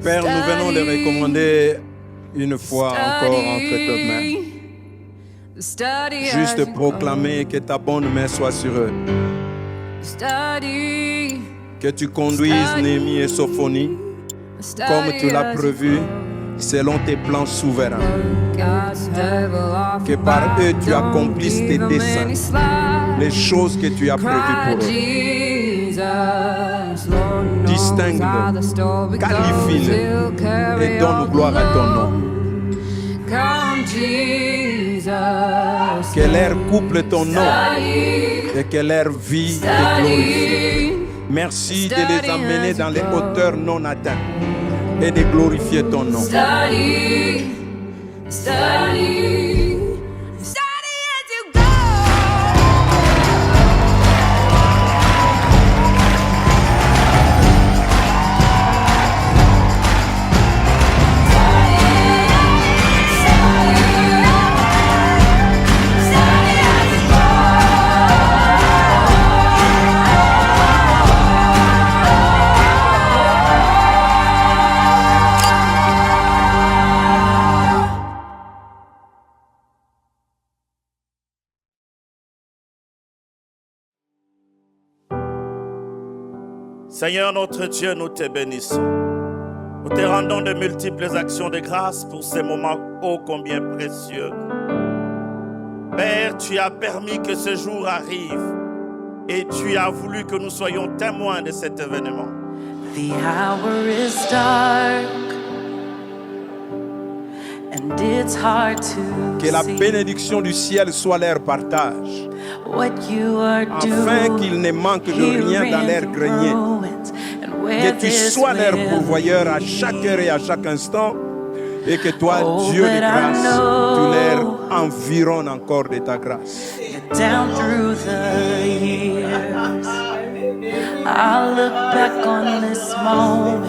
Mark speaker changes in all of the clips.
Speaker 1: Père, nous venons les recommander une fois encore entre tes mains. Juste proclamer que ta bonne main soit sur eux. Que tu conduises Néhémie et Sophonie comme tu l'as prévu selon tes plans souverains. Que par eux tu accomplisses tes desseins, les choses que tu as prévues pour eux. Distingue-le, qualifie-le et donne gloire à ton nom. Que leur couple ton nom et que leur vie te glorifie. Merci de les amener dans les hauteurs non atteintes et de glorifier ton nom.
Speaker 2: Seigneur notre Dieu, nous te bénissons. Nous te rendons de multiples actions de grâce pour ces moments ô combien précieux. Père, tu as permis que ce jour arrive et tu as voulu que nous soyons témoins de cet événement.
Speaker 3: The hour is dark and it's hard to
Speaker 1: Que la bénédiction du ciel soit leur partage,
Speaker 3: what you are
Speaker 1: afin qu'ils ne manquent de rien dans leur grenier. Que tu sois leur pourvoyeur à chaque heure et à chaque instant, et que toi, Dieu de grâce, tu leur environnes encore de ta grâce.
Speaker 3: Down through the years, I'll look back on this moment.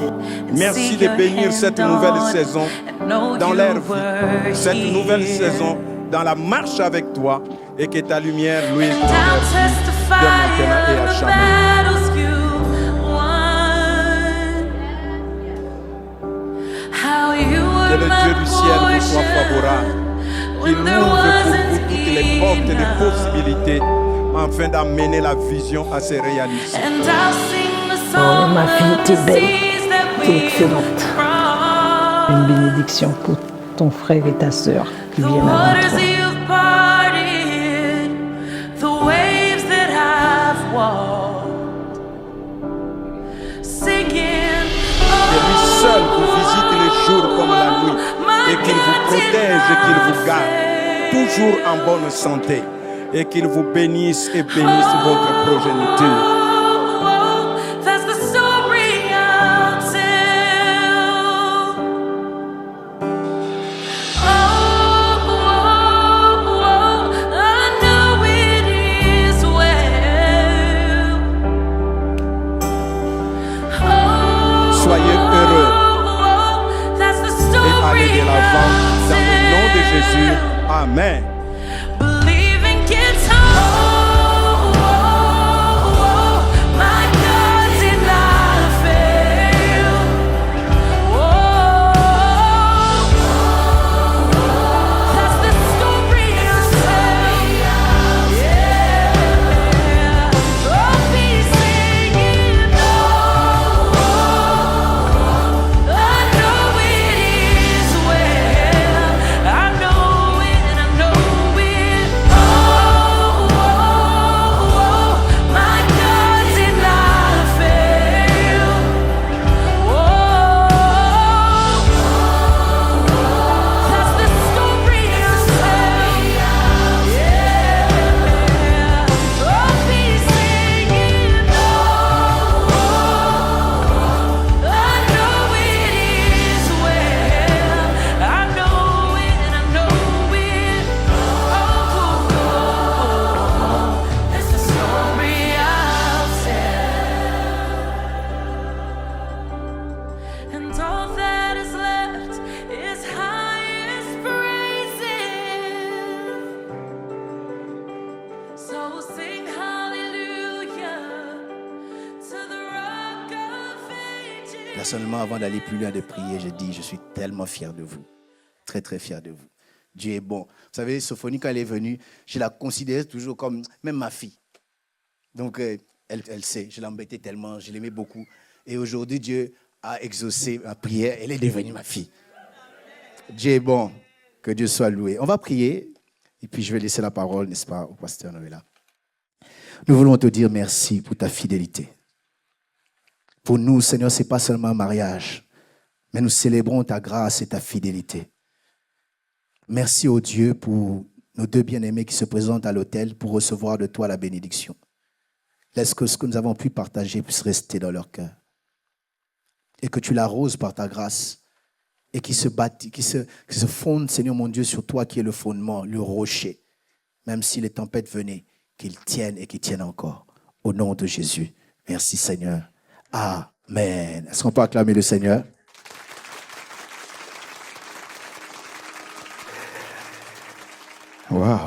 Speaker 1: Merci de bénir cette nouvelle saison dans leur vie, cette nouvelle saison dans la marche avec toi, et que ta lumière, Louis, de maintenant et à jamais. Que le Dieu du ciel vous soit favorable, qu'il ouvre pour vous toutes les portes des possibilités afin d'amener la vision à se réaliser.
Speaker 4: Oh, ma fille, tu es belle, tu es excellente. Une bénédiction pour ton frère et ta sœur qui viennent avant toi.
Speaker 1: Que lui seul vous visite les jours comme la nuit et qu'il vous protège et qu'il vous garde toujours en bonne santé et qu'il vous bénisse et bénisse votre progéniture. Soyez heureux et allez de l'avant dans le nom de Jésus. Amen.
Speaker 5: personnellement, avant d'aller plus loin de prier, je dis, je suis tellement fier de vous. Très, très fier de vous. Dieu est bon. Vous savez, Sophonie, quand elle est venue, je la considérais toujours comme même ma fille. Donc, elle sait, je l'embêtais tellement, je l'aimais beaucoup. Et aujourd'hui, Dieu a exaucé ma prière. Elle est devenue ma fille. Dieu est bon. Que Dieu soit loué. On va prier. Et puis, je vais laisser la parole, n'est-ce pas, au pasteur Noëlla. Nous voulons te dire merci pour ta fidélité. Pour nous, Seigneur, ce n'est pas seulement un mariage, mais nous célébrons ta grâce et ta fidélité. Merci au Dieu pour nos deux bien-aimés qui se présentent à l'autel pour recevoir de toi la bénédiction. Laisse que ce que nous avons pu partager puisse rester dans leur cœur. Et que tu l'arroses par ta grâce et qui se fonde, Seigneur mon Dieu, sur toi qui est le fondement, le rocher. Même si les tempêtes venaient, qu'ils tiennent et qu'ils tiennent encore. Au nom de Jésus. Merci Seigneur. Amen. Est-ce qu'on peut acclamer le Seigneur?
Speaker 1: Waouh!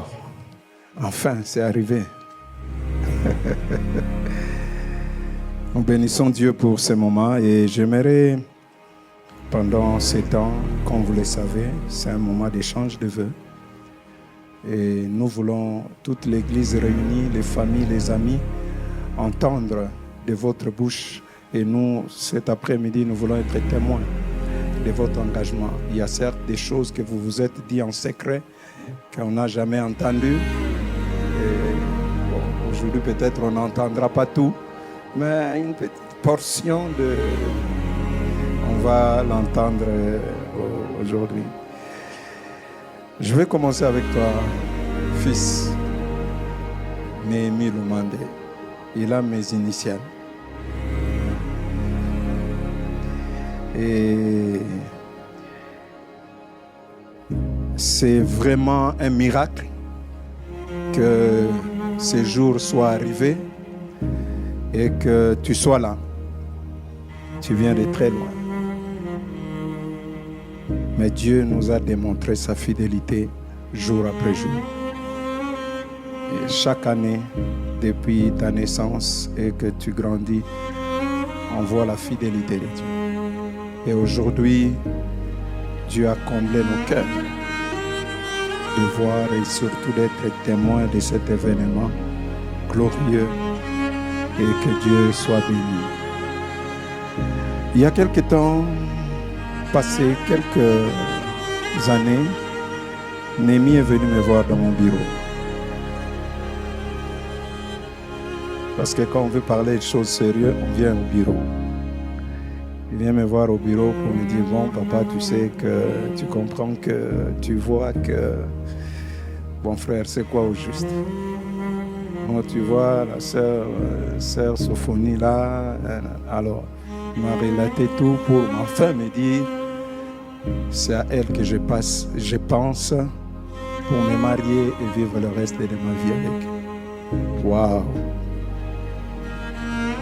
Speaker 1: Enfin, c'est arrivé. Nous bénissons Dieu pour ce moment et j'aimerais, pendant ces temps, comme vous le savez, c'est un moment d'échange de vœux. Et nous voulons, toute l'Église réunie, les familles, les amis, entendre de votre bouche. Et nous, cet après-midi, nous voulons être témoins de votre engagement. Il y a certes des choses que vous vous êtes dit en secret, qu'on n'a jamais entendues. Aujourd'hui, peut-être, on n'entendra pas tout, mais une petite portion on va l'entendre aujourd'hui. Je vais commencer avec toi, fils Néhémie Lumande. Il a mes initiales. Et c'est vraiment un miracle que ces jours soient arrivés et que tu sois là. Tu viens de très loin. Mais Dieu nous a démontré sa fidélité jour après jour. Et chaque année, depuis ta naissance et que tu grandis, on voit la fidélité de Dieu. Et aujourd'hui, Dieu a comblé nos cœurs de voir et surtout d'être témoin de cet événement glorieux et que Dieu soit béni. Il y a quelque temps, passé quelques années, Néhémie est venu me voir dans mon bureau. Parce que quand on veut parler de choses sérieuses, on vient au bureau. Il vient me voir au bureau pour me dire, bon papa, tu sais que tu comprends que tu vois que, bon frère, c'est quoi au juste? Bon, tu vois la sœur Sophonie là, alors il m'a relaté tout pour enfin me dire, c'est à elle que je pense pour me marier et vivre le reste de ma vie avec. Waouh!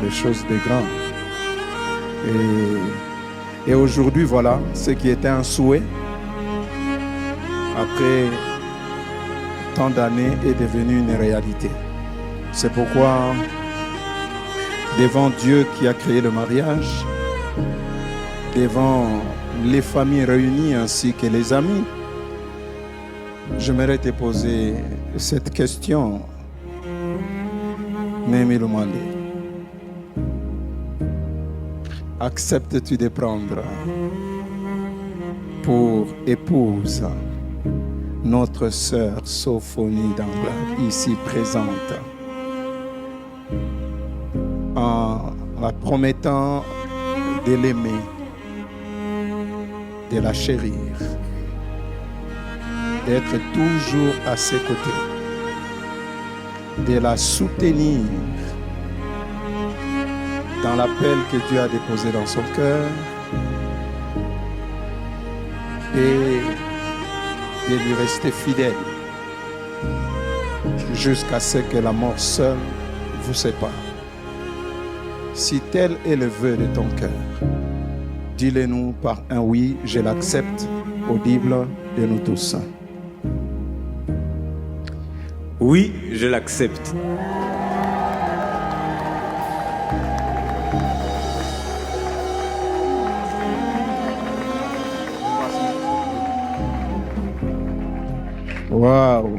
Speaker 1: Les choses de grand. Et aujourd'hui, voilà, ce qui était un souhait, après tant d'années, est devenu une réalité. C'est pourquoi, devant Dieu qui a créé le mariage, devant les familles réunies ainsi que les amis, j'aimerais te poser cette question, Néhémie Lumande. Acceptes-tu de prendre pour épouse notre sœur Sophonie d'Anglade, ici présente, en la promettant de l'aimer, de la chérir, d'être toujours à ses côtés, de la soutenir dans l'appel que Dieu a déposé dans son cœur et de lui rester fidèle jusqu'à ce que la mort seule vous sépare. Si tel est le vœu de ton cœur, dis-le-nous par un oui, je l'accepte, audible de nous tous.
Speaker 6: Oui, je l'accepte.
Speaker 1: Waouh!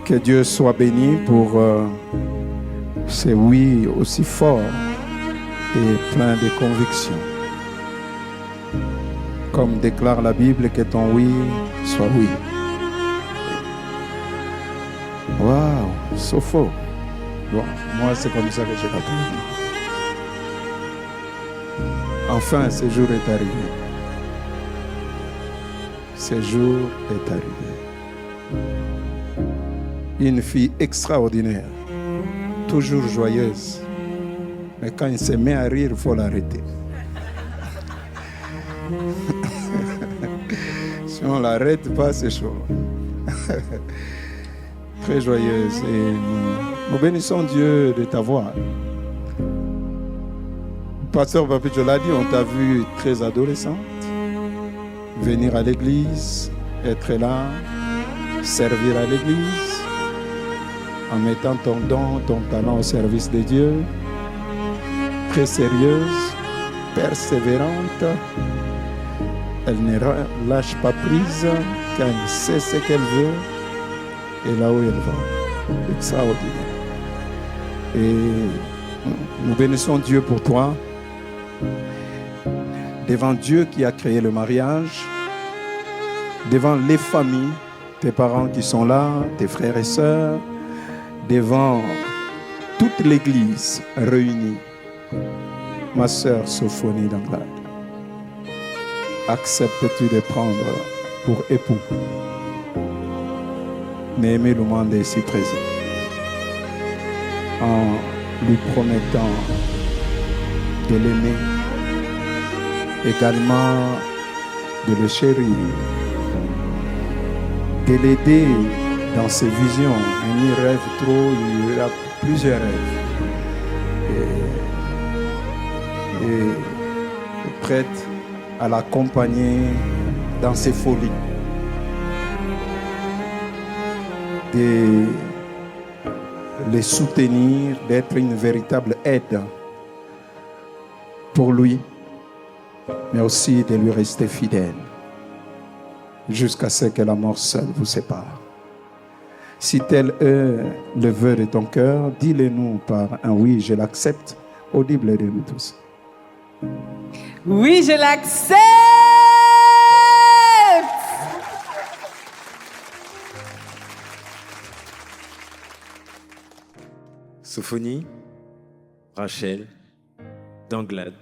Speaker 1: Que Dieu soit béni pour ces oui aussi forts et pleins de convictions. Comme déclare la Bible, que ton oui soit oui. Waouh! C'est faux. Bon, moi c'est comme ça que j'ai compris. Enfin, ce jour est arrivé. Ce jour est arrivé. Une fille extraordinaire, toujours joyeuse. Mais quand il se met à rire, il faut l'arrêter. Si on ne l'arrête pas, c'est chaud. Très joyeuse. Et nous bénissons Dieu de t'avoir. Pasteur Papicho l'a dit, on t'a vu très adolescente. Venir à l'église, être là, servir à l'église, en mettant ton don, ton talent au service de Dieu. Très sérieuse, persévérante. Elle ne lâche pas prise, car elle sait ce qu'elle veut et là où elle va. Extraordinaire. Et nous bénissons Dieu pour toi. Devant Dieu qui a créé le mariage, devant les familles, tes parents qui sont là, tes frères et sœurs, devant toute l'église réunie, ma sœur Sophonie d'Anglade, acceptes-tu de prendre pour époux Néhémie Lumande ici présent, en lui promettant de l'aimer, également de le chérir, de l'aider dans ses visions. Il rêve trop, il y a plusieurs rêves. Et prête à l'accompagner dans ses folies. De les soutenir, d'être une véritable aide pour lui, mais aussi de lui rester fidèle jusqu'à ce que la mort seule vous sépare. Si tel est le vœu de ton cœur, dis-le-nous par un oui, je l'accepte, audible de nous tous.
Speaker 7: Oui, je l'accepte.
Speaker 6: Sophonie, Rachel, d'Anglade.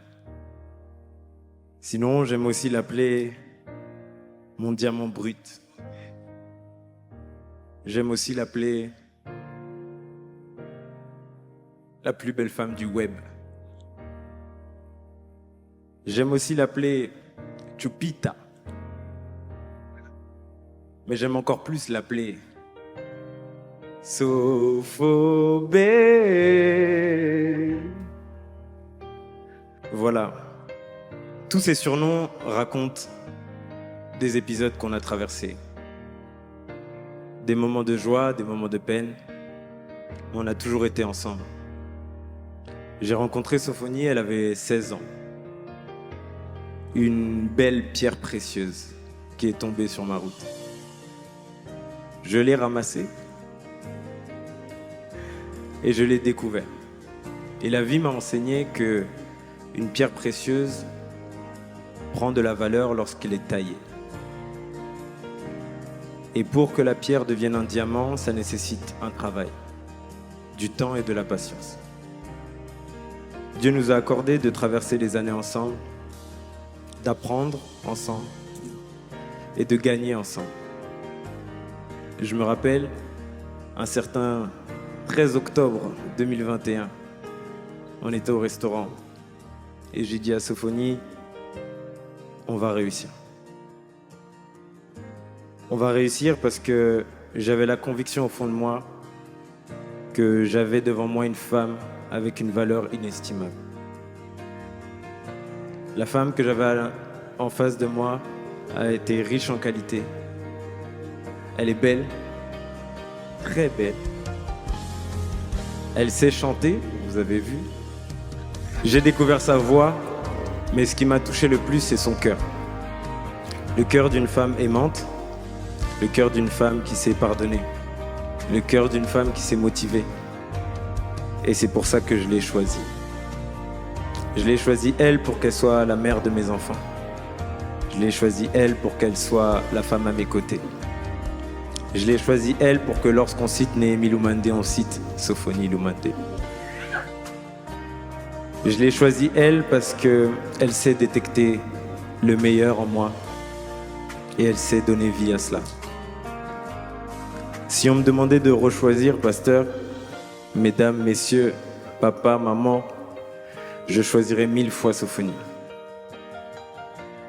Speaker 6: Sinon, j'aime aussi l'appeler mon diamant brut. J'aime aussi l'appeler la plus belle femme du web. J'aime aussi l'appeler Chupita. Mais j'aime encore plus l'appeler Sophobé. Voilà. Tous ces surnoms racontent des épisodes qu'on a traversés. Des moments de joie, des moments de peine. On a toujours été ensemble. J'ai rencontré Sophonie, elle avait 16 ans. Une belle pierre précieuse qui est tombée sur ma route. Je l'ai ramassée et je l'ai découvert. Et la vie m'a enseigné que une pierre précieuse prend de la valeur lorsqu'elle est taillée. Et pour que la pierre devienne un diamant, ça nécessite un travail, du temps et de la patience. Dieu nous a accordé de traverser les années ensemble, d'apprendre ensemble et de gagner ensemble. Je me rappelle, un certain 13 octobre 2021, on était au restaurant et j'ai dit à Sophonie, on va réussir. On va réussir parce que j'avais la conviction au fond de moi que j'avais devant moi une femme avec une valeur inestimable. La femme que j'avais en face de moi a été riche en qualité. Elle est belle, très belle. Elle sait chanter, vous avez vu. J'ai découvert sa voix, mais ce qui m'a touché le plus, c'est son cœur. Le cœur d'une femme aimante le cœur d'une femme qui sait pardonner, le cœur d'une femme qui s'est motivée. Et c'est pour ça que je l'ai choisie. Je l'ai choisie, elle, pour qu'elle soit la mère de mes enfants. Je l'ai choisie, elle, pour qu'elle soit la femme à mes côtés. Je l'ai choisie, elle, pour que lorsqu'on cite Néhémie Lumandé, on cite Sophonie Lumandé. Je l'ai choisie, elle, parce qu'elle sait détecter le meilleur en moi et elle sait donner vie à cela. Si on me demandait de rechoisir, pasteur, mesdames, messieurs, papa, maman, je choisirais 1000 fois Sophonie.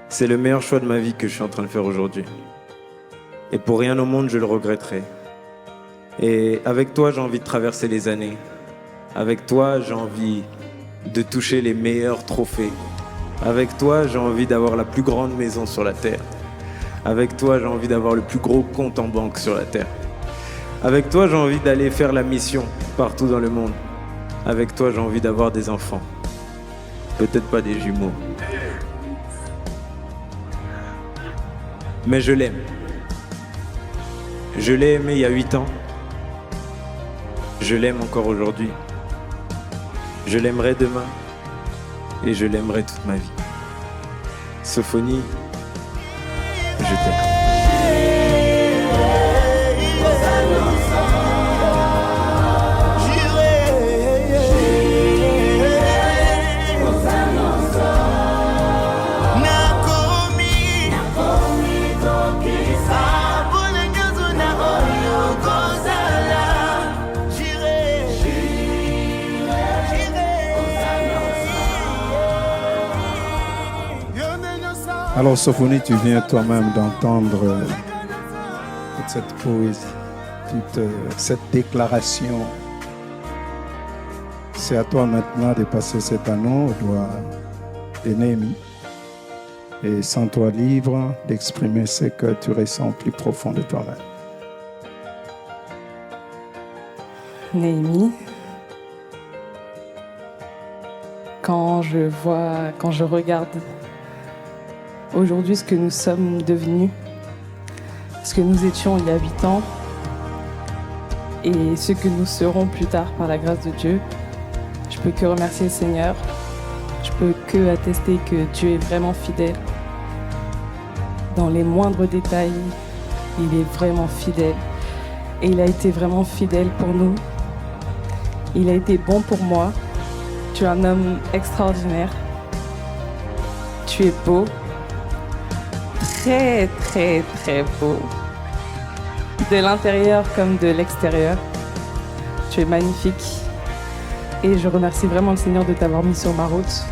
Speaker 6: C'est le meilleur choix de ma vie que je suis en train de faire aujourd'hui. Et pour rien au monde, je le regretterai. Et avec toi, j'ai envie de traverser les années. Avec toi, j'ai envie de toucher les meilleurs trophées. Avec toi, j'ai envie d'avoir la plus grande maison sur la terre. Avec toi, j'ai envie d'avoir le plus gros compte en banque sur la terre. Avec toi, j'ai envie d'aller faire la mission partout dans le monde. Avec toi, j'ai envie d'avoir des enfants. Peut-être pas des jumeaux. Mais je l'aime. Je l'ai aimé il y a 8 ans. Je l'aime encore aujourd'hui. Je l'aimerai demain. Et je l'aimerai toute ma vie. Sophonie, je t'aime.
Speaker 1: Alors Sophonie, tu viens toi-même d'entendre toute cette poésie, toute cette déclaration. C'est à toi maintenant de passer cet anneau au doigt de Néhémie et sens-toi libre d'exprimer ce que tu ressens au plus profond de toi-même.
Speaker 7: Néhémie, quand je regarde aujourd'hui ce que nous sommes devenus, ce que nous étions il y a 8 ans et ce que nous serons plus tard par la grâce de Dieu, je peux que remercier le Seigneur. Je peux que attester que Dieu est vraiment fidèle. Dans les moindres détails, il est vraiment fidèle. Et il a été vraiment fidèle pour nous. Il a été bon pour moi. Tu es un homme extraordinaire. Tu es beau. Très, très, très beau. De l'intérieur comme de l'extérieur. Tu es magnifique. Et je remercie vraiment le Seigneur de t'avoir mis sur ma route.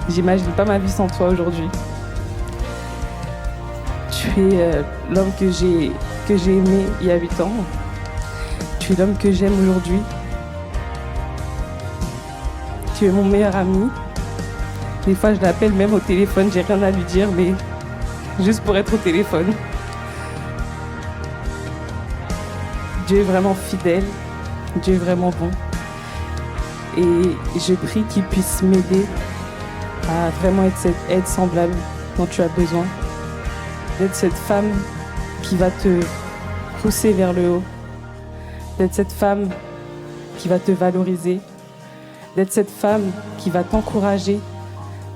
Speaker 7: J'imagine pas ma vie sans toi aujourd'hui. Tu es l'homme que j'ai aimé il y a 8 ans. Tu es l'homme que j'aime aujourd'hui. Tu es mon meilleur ami. Des fois, je l'appelle même au téléphone, j'ai rien à lui dire, mais juste pour être au téléphone. Dieu est vraiment fidèle. Dieu est vraiment bon. Et je prie qu'il puisse m'aider à vraiment être cette aide semblable dont tu as besoin. D'être cette femme qui va te pousser vers le haut. D'être cette femme qui va te valoriser. D'être cette femme qui va t'encourager.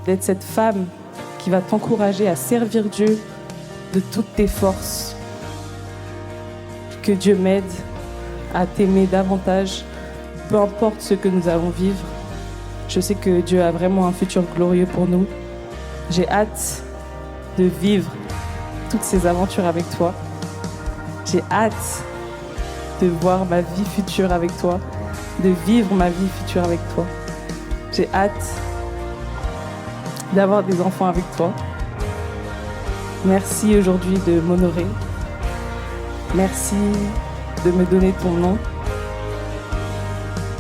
Speaker 7: D'être cette femme qui va t'encourager à servir Dieu de toutes tes forces. Que Dieu m'aide à t'aimer davantage, peu importe ce que nous allons vivre. Je sais que Dieu a vraiment un futur glorieux pour nous. J'ai hâte de vivre toutes ces aventures avec toi. J'ai hâte de voir ma vie future avec toi, de vivre ma vie future avec toi. J'ai hâte d'avoir des enfants avec toi. Merci aujourd'hui de m'honorer. Merci de me donner ton nom.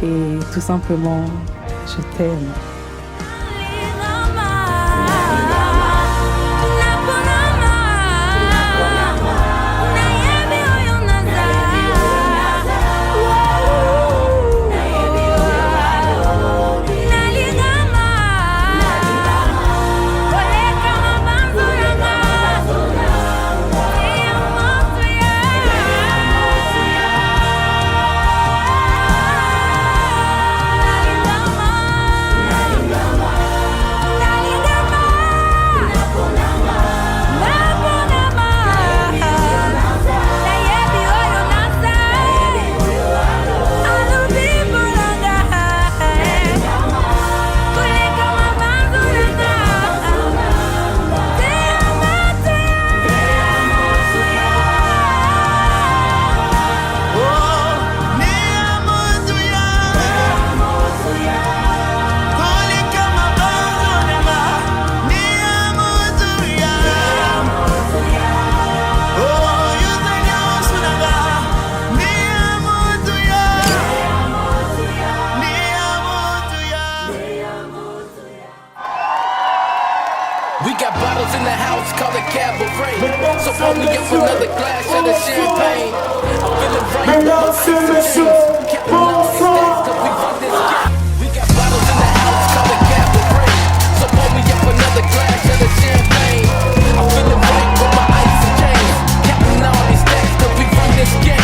Speaker 7: Et tout simplement, je t'aime.
Speaker 8: We got bottles in the house, call it cabaret. So pour me up another glass of the champagne. I'm feeling right with my ice and chains. Counting all these stacks, cause we run this game. We got bottles in the house, call it cabaret. So pour me up another glass of the champagne. I'm feeling right with my ice and chains. Counting all these stacks, cause we run this game.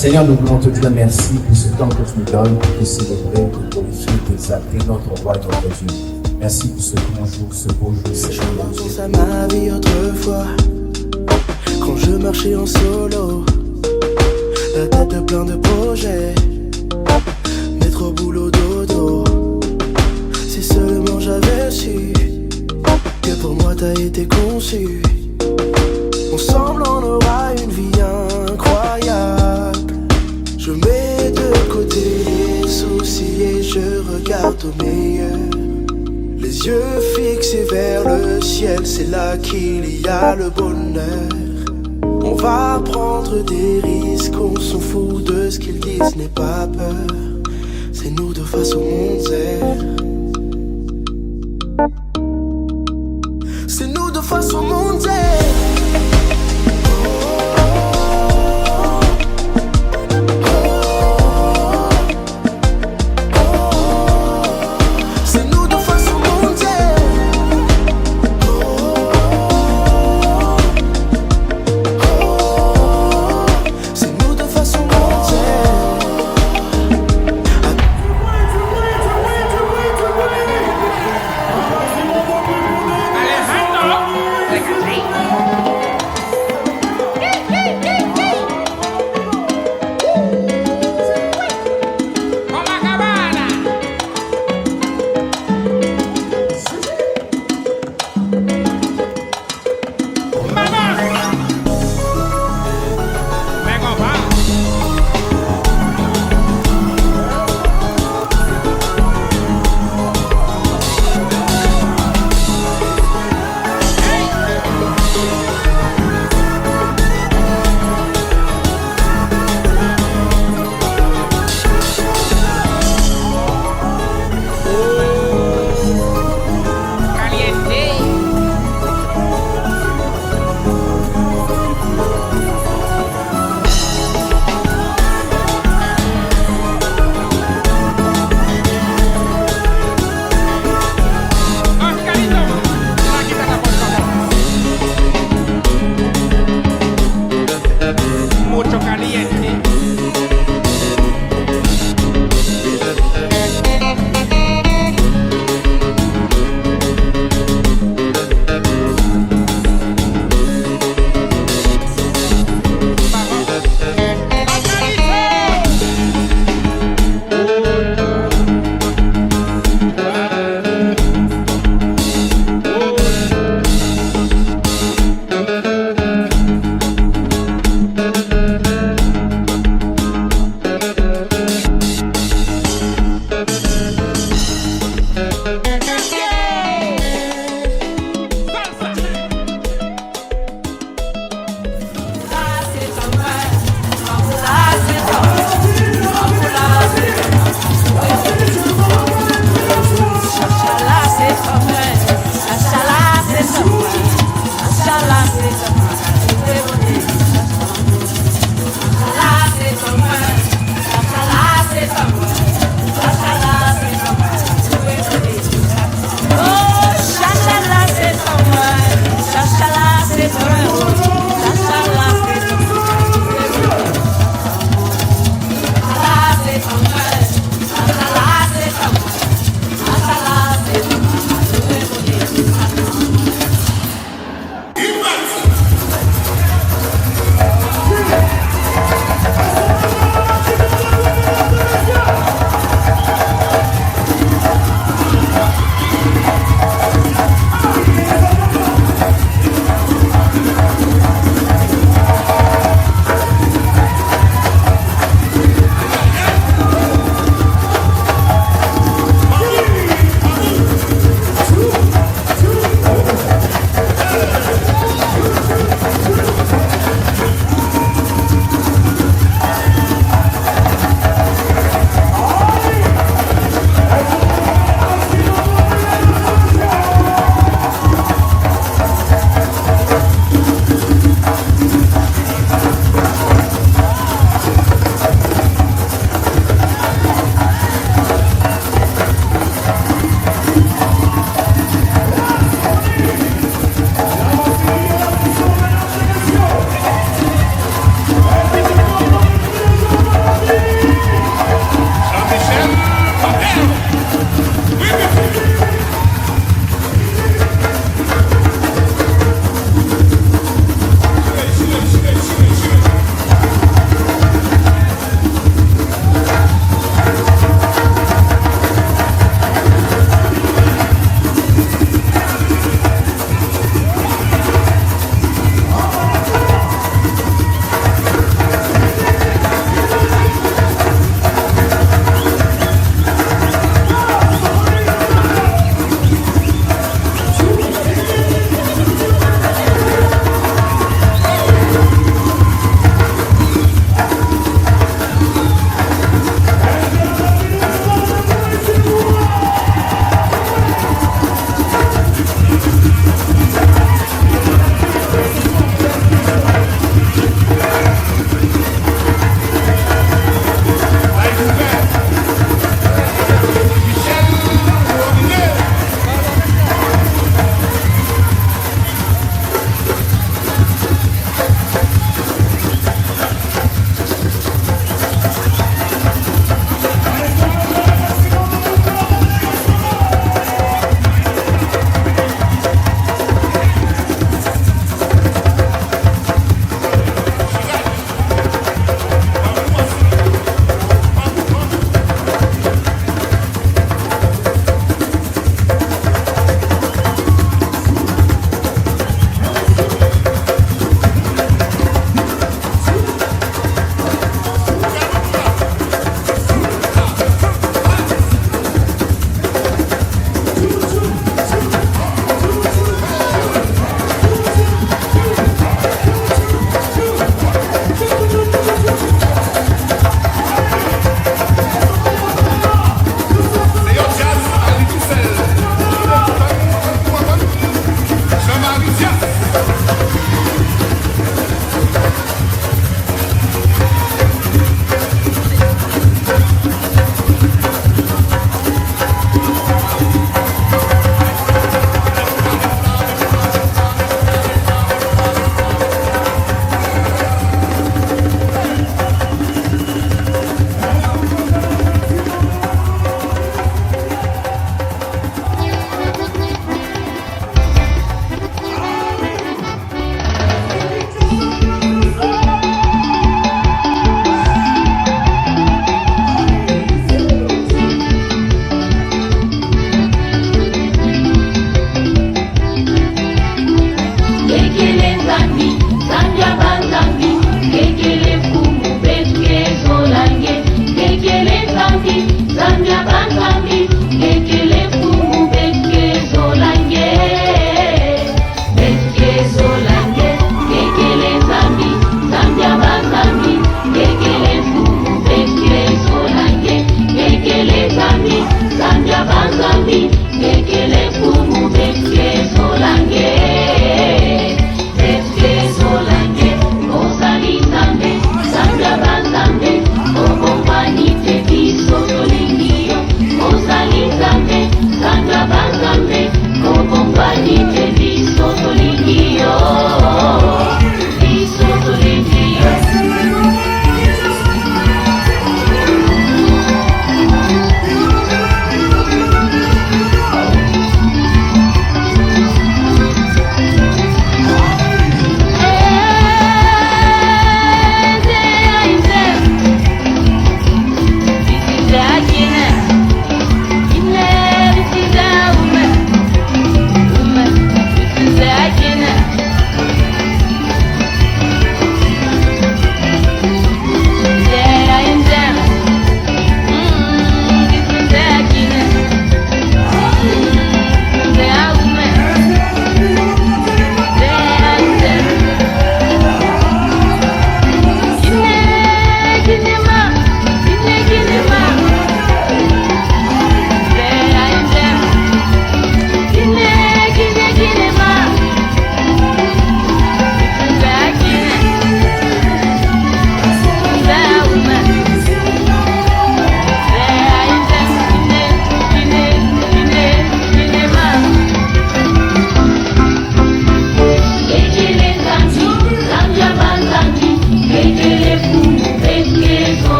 Speaker 9: Seigneur, nous voulons te dire merci pour ce temps que tu nous donnes pour te célébrer, pour glorifier, t'exalter notre roi et notre Dieu. Merci pour ce grand jour, ce beau jour, ce jour.
Speaker 10: Je pense à ma vie autrefois, quand je marchais en solo, la tête plein de projets, mettre au boulot dodo. Si seulement j'avais su que pour moi t'as été conçu. Ensemble on aura une vie incroyable. Je mets de côté les soucis et je regarde au meilleur. Les yeux fixés vers le ciel, c'est là qu'il y a le bonheur. On va prendre des risques, on s'en fout de ce qu'ils disent, n'aie pas peur. C'est nous deux face au monde. C'est nous deux face au monde.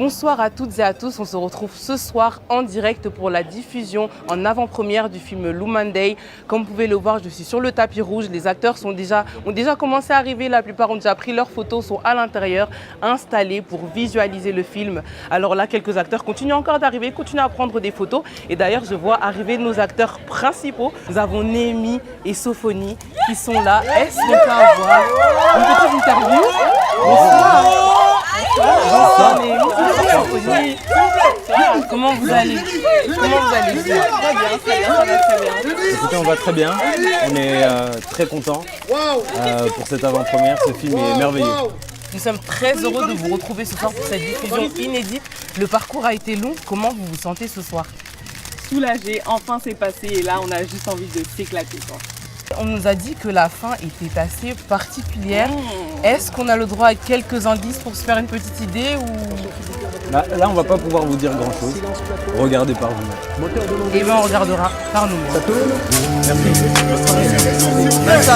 Speaker 11: Bonsoir à toutes et à tous, on se retrouve ce soir en direct pour la diffusion en avant-première du film Lumande. Comme vous pouvez le voir, je suis sur le tapis rouge, les acteurs ont déjà commencé à arriver, la plupart ont déjà pris leurs photos, sont à l'intérieur, installés pour visualiser le film. Alors là, quelques acteurs continuent encore d'arriver, continuent à prendre des photos. Et d'ailleurs, je vois arriver nos acteurs principaux. Nous avons Néhémie et Sophonie qui sont là. Est-ce qu'on peut avoir une petite interview? Bonsoir. Bonsoir Néhémie. Comment vous allez? Comment vous allez? Très bien, ça va très bien.
Speaker 12: Écoutez, on va très bien. On est très contents pour cette avant-première. Ce film est merveilleux.
Speaker 11: Nous sommes très heureux de vous retrouver ce soir pour cette diffusion inédite. Le parcours a été long. Comment vous vous sentez ce soir?
Speaker 7: Soulagé, enfin c'est passé et là on a juste envie de s'éclater.
Speaker 11: On nous a dit que la fin était assez particulière. Est-ce qu'on a le droit à quelques indices pour se faire une petite idée ou...
Speaker 12: Là, on va pas pouvoir vous dire grand-chose. Regardez par vous-même.
Speaker 11: Et bien, on regardera par nous-mêmes.
Speaker 12: Ça tourne? Merci.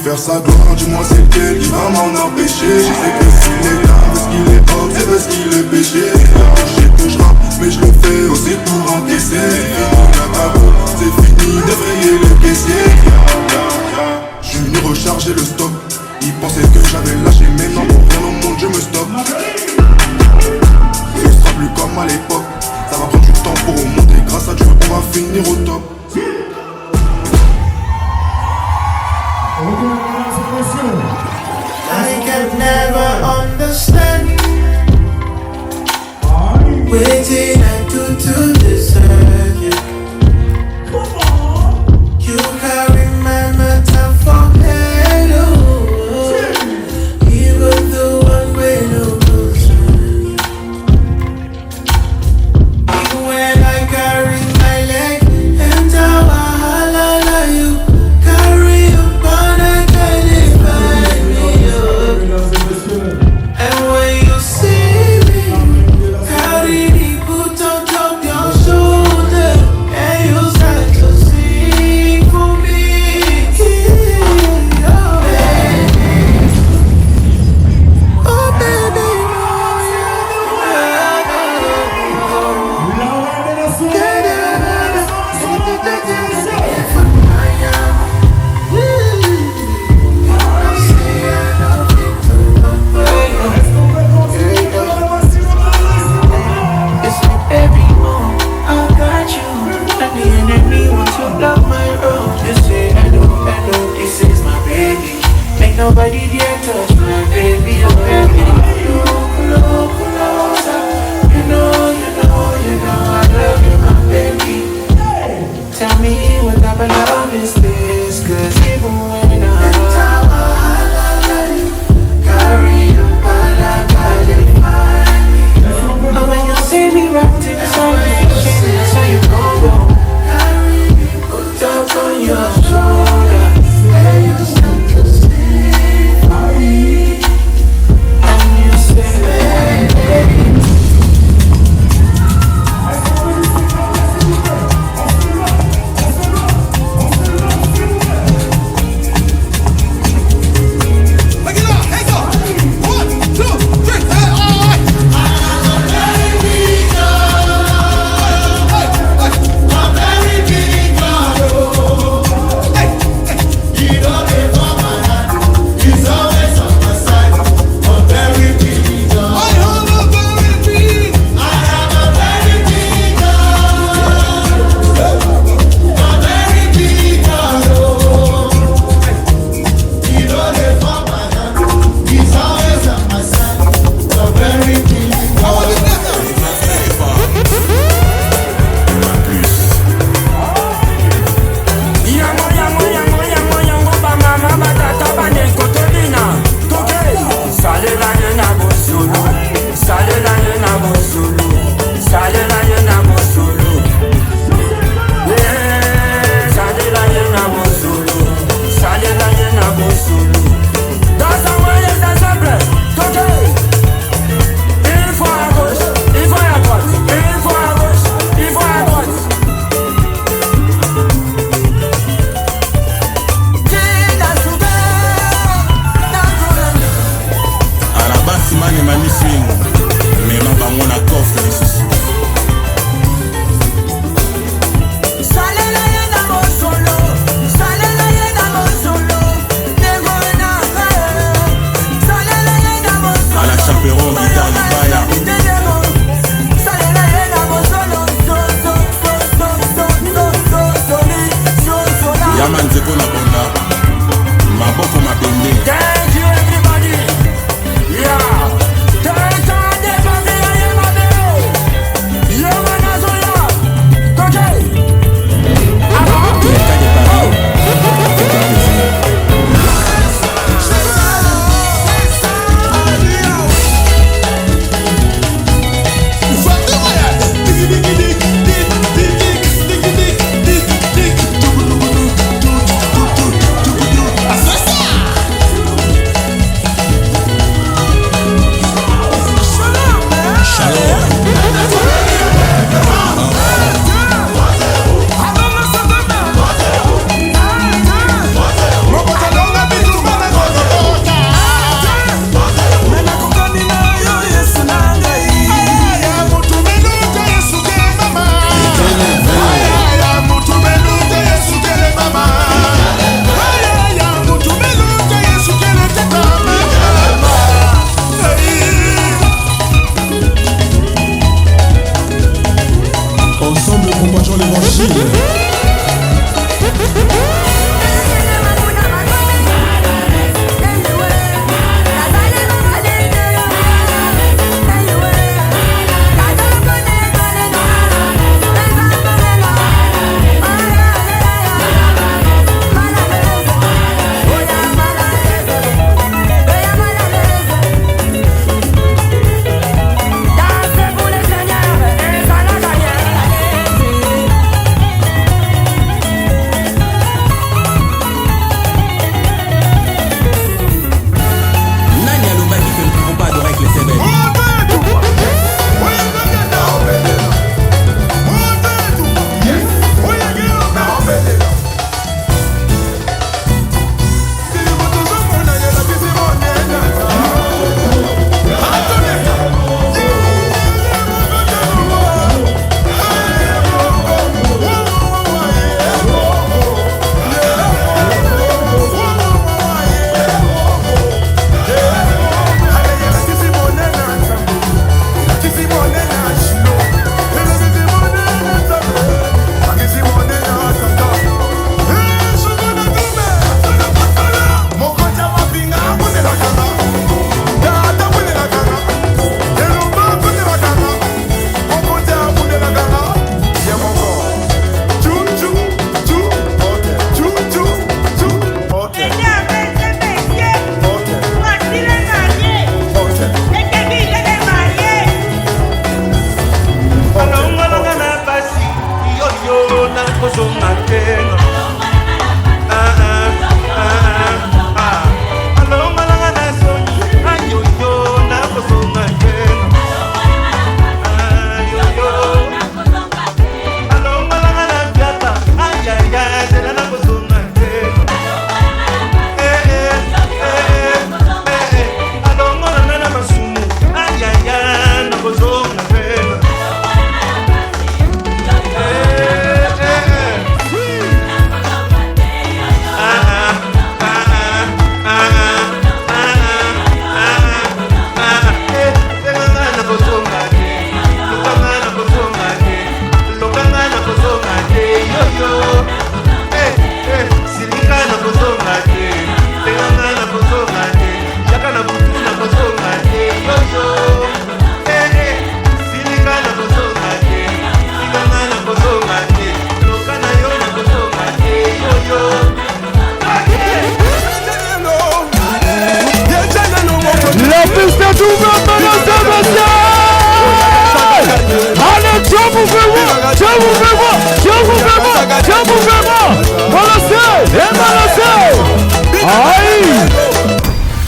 Speaker 13: Faire sa gloire, dis-moi c'est lequel qui va m'en empêcher. Je sais que s'il est là, parce qu'il est homme, c'est parce qu'il est péché. Je sais que je rappe, mais je le fais aussi pour encaisser. C'est fini d'effrayer le caissier. Je suis venu recharger le stock. Ils pensaient que j'avais lâché, mais non, pour rien au monde je me stoppe. Ce sera plus comme à l'époque. Ça va prendre du temps pour remonter, grâce à Dieu on va finir au top.
Speaker 10: I can never understand what did I do to deserve you? You carry my metaphor head, even the one way no concern you. Even when I carry my leg and how I halala you carry upon a and when you see me, carry the good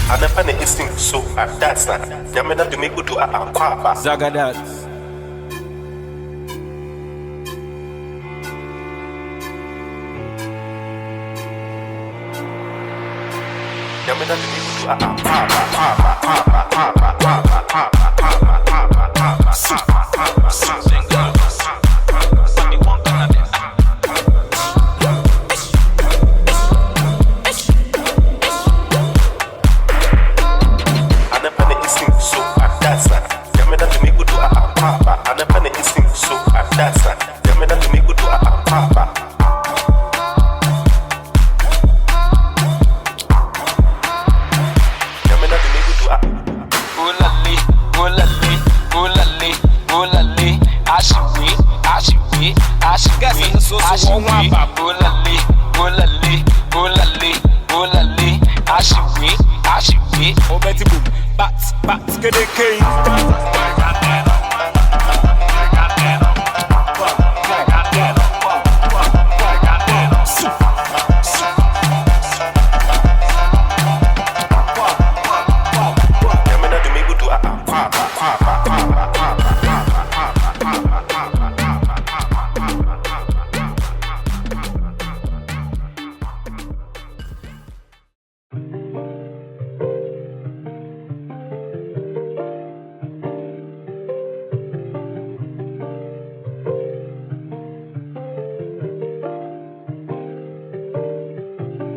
Speaker 14: Anafanya instinct so adasa. Yamena dumekudu akwapa.
Speaker 6: Zagadat.
Speaker 14: Yamena dumekudu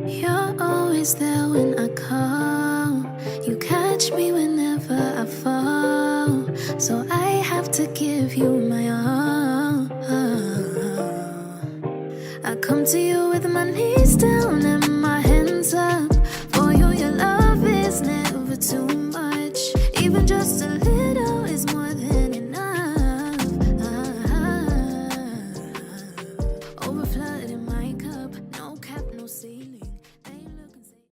Speaker 15: You're always there when I call. You catch me whenever I fall. So I have to give you my all. I come to you with my knees down.